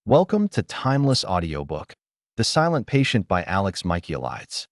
Welcome to Timeless Audiobook, The Silent Patient by Alex Michaelides.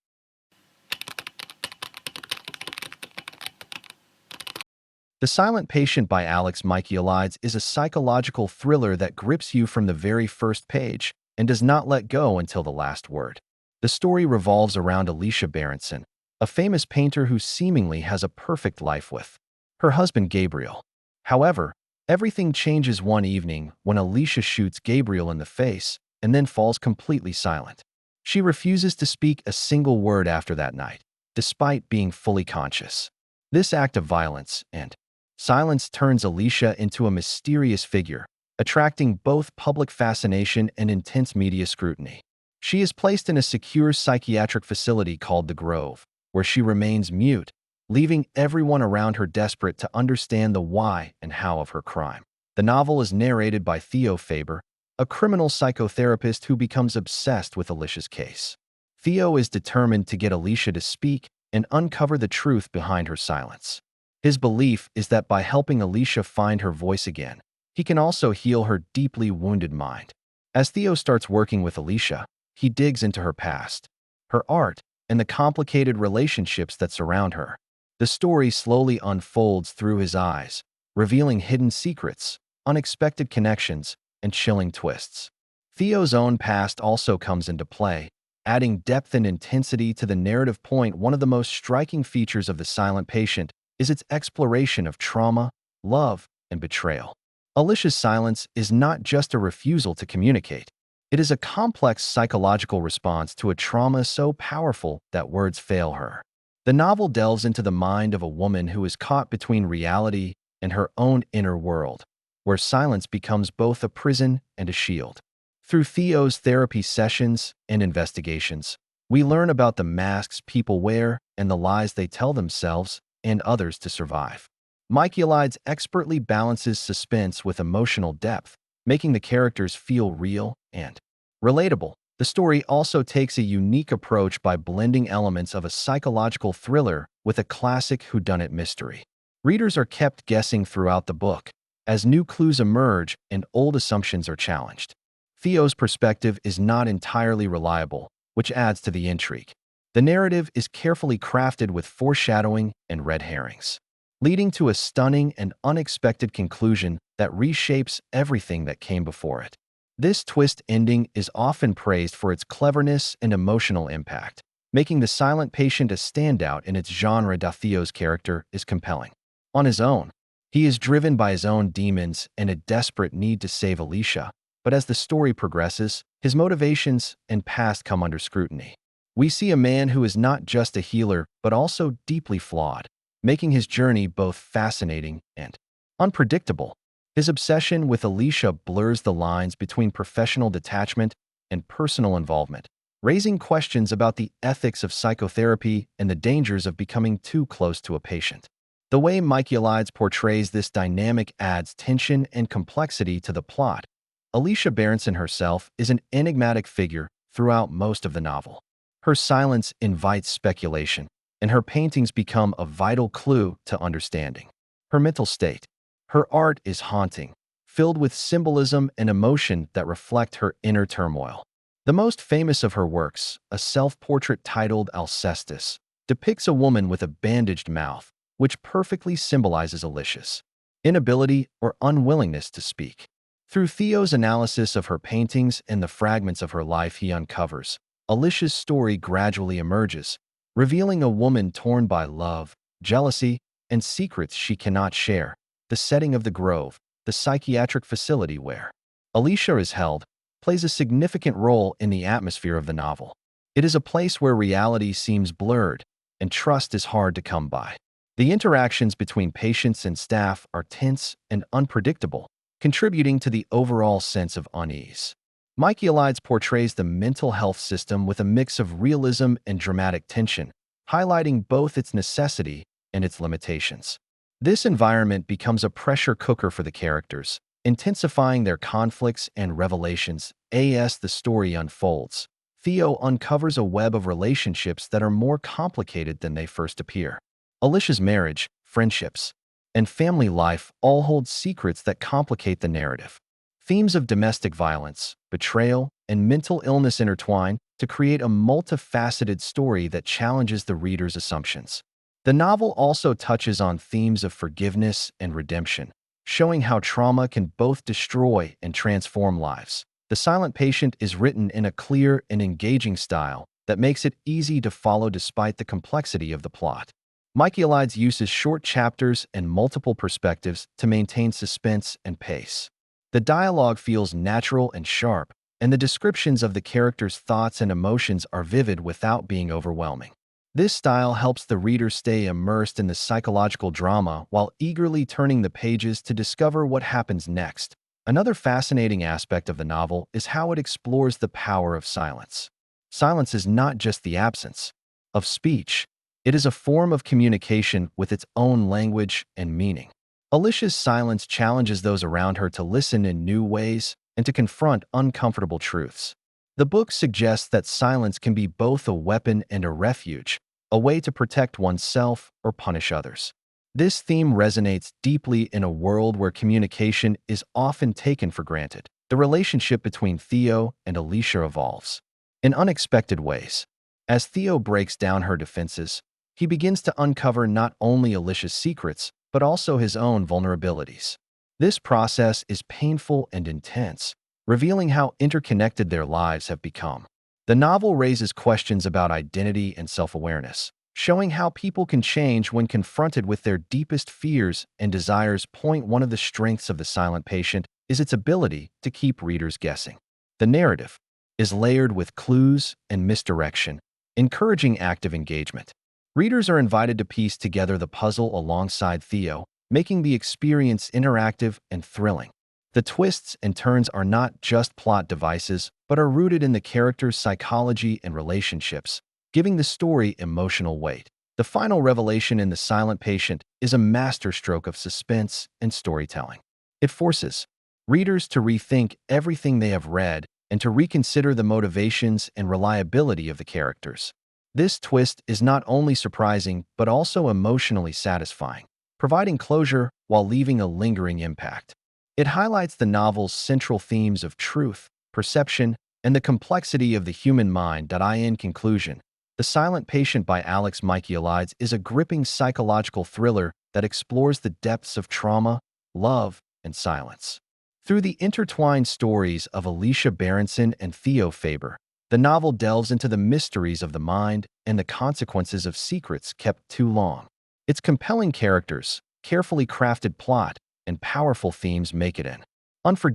The Silent Patient by Alex Michaelides is a psychological thriller that grips you from the very first page and does not let go until the last word. The story revolves around Alicia Berenson, a famous painter who seemingly has a perfect life with her husband Gabriel. However, everything changes one evening when Alicia shoots Gabriel in the face and then falls completely silent. She refuses to speak a single word after that night, despite being fully conscious. This act of violence and silence turns Alicia into a mysterious figure, attracting both public fascination and intense media scrutiny. She is placed in a secure psychiatric facility called The Grove, where she remains mute, leaving everyone around her desperate to understand the why and how of her crime. The novel is narrated by Theo Faber, a criminal psychotherapist who becomes obsessed with Alicia's case. Theo is determined to get Alicia to speak and uncover the truth behind her silence. His belief is that by helping Alicia find her voice again, he can also heal her deeply wounded mind. As Theo starts working with Alicia, he digs into her past, her art, and the complicated relationships that surround her. The story slowly unfolds through his eyes, revealing hidden secrets, unexpected connections, and chilling twists. Theo's own past also comes into play, adding depth and intensity to the narrative point. One of the most striking features of The Silent Patient is its exploration of trauma, love, and betrayal. Alicia's silence is not just a refusal to communicate. It is a complex psychological response to a trauma so powerful that words fail her. The novel delves into the mind of a woman who is caught between reality and her own inner world, where silence becomes both a prison and a shield. Through Theo's therapy sessions and investigations, we learn about the masks people wear and the lies they tell themselves and others to survive. Michaelides expertly balances suspense with emotional depth, making the characters feel real and relatable. The story also takes a unique approach by blending elements of a psychological thriller with a classic whodunit mystery. Readers are kept guessing throughout the book, as new clues emerge and old assumptions are challenged. Theo's perspective is not entirely reliable, which adds to the intrigue. The narrative is carefully crafted with foreshadowing and red herrings, leading to a stunning and unexpected conclusion that reshapes everything that came before it. This twist ending is often praised for its cleverness and emotional impact, making The Silent Patient a standout in its genre. Theo's character is compelling. On his own, he is driven by his own demons and a desperate need to save Alicia, but as the story progresses, his motivations and past come under scrutiny. We see a man who is not just a healer but also deeply flawed, making his journey both fascinating and unpredictable. His obsession with Alicia blurs the lines between professional detachment and personal involvement, raising questions about the ethics of psychotherapy and the dangers of becoming too close to a patient. The way Michaelides portrays this dynamic adds tension and complexity to the plot. Alicia Berenson herself is an enigmatic figure throughout most of the novel. Her silence invites speculation, and her paintings become a vital clue to understanding her mental state. Her art is haunting, filled with symbolism and emotion that reflect her inner turmoil. The most famous of her works, a self-portrait titled Alcestis, depicts a woman with a bandaged mouth, which perfectly symbolizes Alicia's inability or unwillingness to speak. Through Theo's analysis of her paintings and the fragments of her life he uncovers, Alicia's story gradually emerges, revealing a woman torn by love, jealousy, and secrets she cannot share. The setting of The Grove, the psychiatric facility where Alicia is held, plays a significant role in the atmosphere of the novel. It is a place where reality seems blurred and trust is hard to come by. The interactions between patients and staff are tense and unpredictable, contributing to the overall sense of unease. Michaelides portrays the mental health system with a mix of realism and dramatic tension, highlighting both its necessity and its limitations. This environment becomes a pressure cooker for the characters, intensifying their conflicts and revelations. As the story unfolds, Theo uncovers a web of relationships that are more complicated than they first appear. Alicia's marriage, friendships, and family life all hold secrets that complicate the narrative. Themes of domestic violence, betrayal, and mental illness intertwine to create a multifaceted story that challenges the reader's assumptions. The novel also touches on themes of forgiveness and redemption, showing how trauma can both destroy and transform lives. The Silent Patient is written in a clear and engaging style that makes it easy to follow despite the complexity of the plot. Michaelides uses short chapters and multiple perspectives to maintain suspense and pace. The dialogue feels natural and sharp, and the descriptions of the characters' thoughts and emotions are vivid without being overwhelming. This style helps the reader stay immersed in the psychological drama while eagerly turning the pages to discover what happens next. Another fascinating aspect of the novel is how it explores the power of silence. Silence is not just the absence of speech. It is a form of communication with its own language and meaning. Alicia's silence challenges those around her to listen in new ways and to confront uncomfortable truths. The book suggests that silence can be both a weapon and a refuge, a way to protect oneself or punish others. This theme resonates deeply in a world where communication is often taken for granted. The relationship between Theo and Alicia evolves in unexpected ways. As Theo breaks down her defenses, he begins to uncover not only Alicia's secrets, but also his own vulnerabilities. This process is painful and intense, revealing how interconnected their lives have become. The novel raises questions about identity and self-awareness, showing how people can change when confronted with their deepest fears and desires. One of the strengths of The Silent Patient is its ability to keep readers guessing. The narrative is layered with clues and misdirection, encouraging active engagement. Readers are invited to piece together the puzzle alongside Theo, making the experience interactive and thrilling. The twists and turns are not just plot devices, but are rooted in the characters' psychology and relationships, giving the story emotional weight. The final revelation in The Silent Patient is a masterstroke of suspense and storytelling. It forces readers to rethink everything they have read and to reconsider the motivations and reliability of the characters. This twist is not only surprising but also emotionally satisfying, providing closure while leaving a lingering impact. It highlights the novel's central themes of truth, perception, and the complexity of the human mind. In conclusion, The Silent Patient by Alex Michaelides is a gripping psychological thriller that explores the depths of trauma, love, and silence. Through the intertwined stories of Alicia Berenson and Theo Faber, the novel delves into the mysteries of the mind and the consequences of secrets kept too long. Its compelling characters, carefully crafted plot, and powerful themes make it an unforgettable